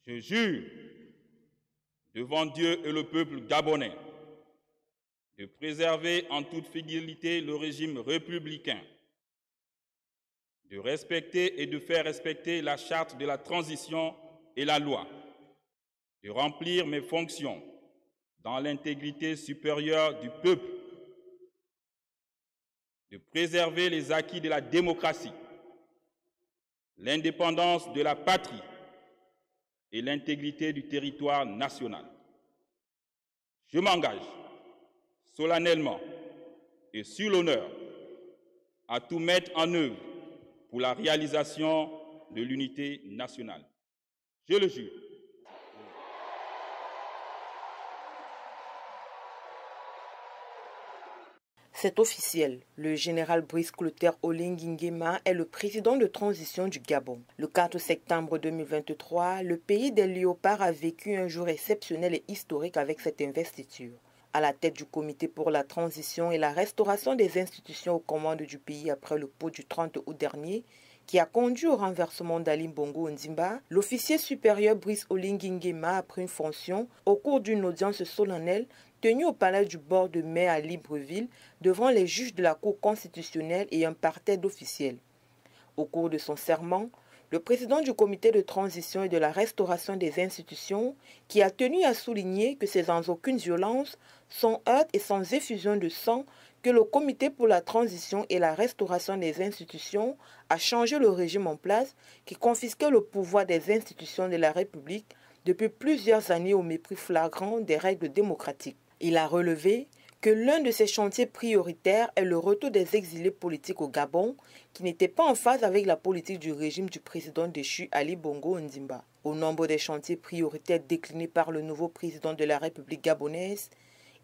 Je jure devant Dieu et le peuple gabonais de préserver en toute fidélité le régime républicain, de respecter et de faire respecter la charte de la transition et la loi, de remplir mes fonctions dans l'intégrité supérieure du peuple, de préserver les acquis de la démocratie, l'indépendance de la patrie et l'intégrité du territoire national. Je m'engage solennellement et sur l'honneur à tout mettre en œuvre pour la réalisation de l'unité nationale. Je le jure. C'est officiel, le général Brice Clotaire Oligui Nguema est le président de transition du Gabon. Le 4 septembre 2023, le pays des léopards a vécu un jour exceptionnel et historique avec cette investiture. À la tête du comité pour la transition et la restauration des institutions aux commandes du pays après le coup du 30 août dernier, qui a conduit au renversement d'Ali Bongo Ondimba, l'officier supérieur Brice Oligui Nguema a pris une fonction au cours d'une audience solennelle tenue au palais du bord de mer à Libreville devant les juges de la Cour constitutionnelle et un parterre d'officiels. Au cours de son serment, le président du comité de transition et de la restauration des institutions, qui a tenu à souligner que c'est sans aucune violence, sans heurts et sans effusion de sang que le comité pour la transition et la restauration des institutions a changé le régime en place qui confisquait le pouvoir des institutions de la République depuis plusieurs années au mépris flagrant des règles démocratiques. Il a relevé que l'un de ses chantiers prioritaires est le retour des exilés politiques au Gabon qui n'étaient pas en phase avec la politique du régime du président déchu Ali Bongo Ondimba. Au nombre des chantiers prioritaires déclinés par le nouveau président de la République gabonaise,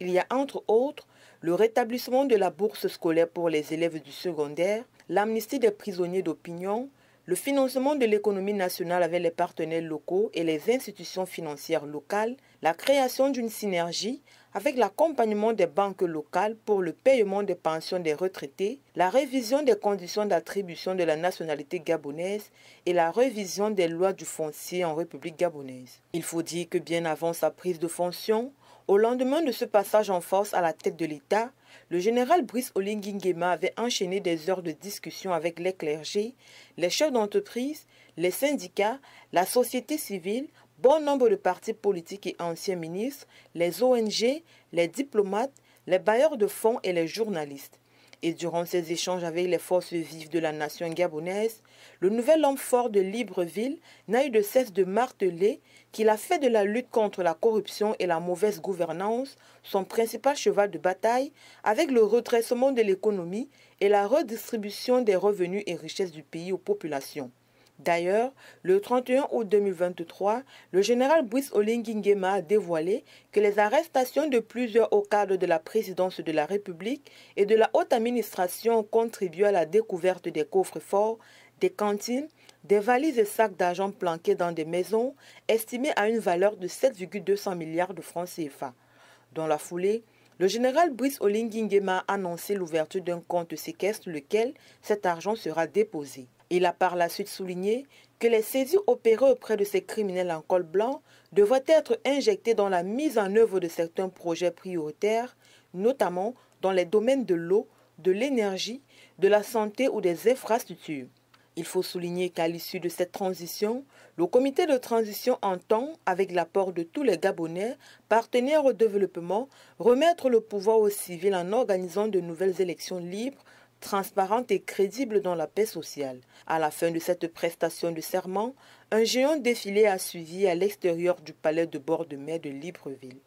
il y a entre autres le rétablissement de la bourse scolaire pour les élèves du secondaire, l'amnistie des prisonniers d'opinion, le financement de l'économie nationale avec les partenaires locaux et les institutions financières locales, la création d'une synergie avec l'accompagnement des banques locales pour le paiement des pensions des retraités, la révision des conditions d'attribution de la nationalité gabonaise et la révision des lois du foncier en République gabonaise. Il faut dire que bien avant sa prise de fonction, au lendemain de ce passage en force à la tête de l'État, le général Brice Oligui Nguema avait enchaîné des heures de discussion avec les clergés, les chefs d'entreprise, les syndicats, la société civile, bon nombre de partis politiques et anciens ministres, les ONG, les diplomates, les bailleurs de fonds et les journalistes. Et durant ces échanges avec les forces vives de la nation gabonaise, le nouvel homme fort de Libreville n'a eu de cesse de marteler qu'il a fait de la lutte contre la corruption et la mauvaise gouvernance son principal cheval de bataille avec le redressement de l'économie et la redistribution des revenus et richesses du pays aux populations. D'ailleurs, le 31 août 2023, le général Brice Oligui Nguema a dévoilé que les arrestations de plusieurs hauts cadres de la présidence de la République et de la haute administration ont contribué à la découverte des coffres-forts, des cantines, des valises et sacs d'argent planqués dans des maisons estimées à une valeur de 7,200 milliards de francs CFA. Dans la foulée, le général Brice Oligui Nguema a annoncé l'ouverture d'un compte séquestre, lequel cet argent sera déposé. Il a par la suite souligné que les saisies opérées auprès de ces criminels en col blanc devraient être injectées dans la mise en œuvre de certains projets prioritaires, notamment dans les domaines de l'eau, de l'énergie, de la santé ou des infrastructures. Il faut souligner qu'à l'issue de cette transition, le comité de transition entend, avec l'apport de tous les Gabonais, partenaires au développement, remettre le pouvoir aux civils en organisant de nouvelles élections libres, transparente et crédible dans la paix sociale. À la fin de cette prestation de serment, un géant défilé a suivi à l'extérieur du palais de bord de mer de Libreville.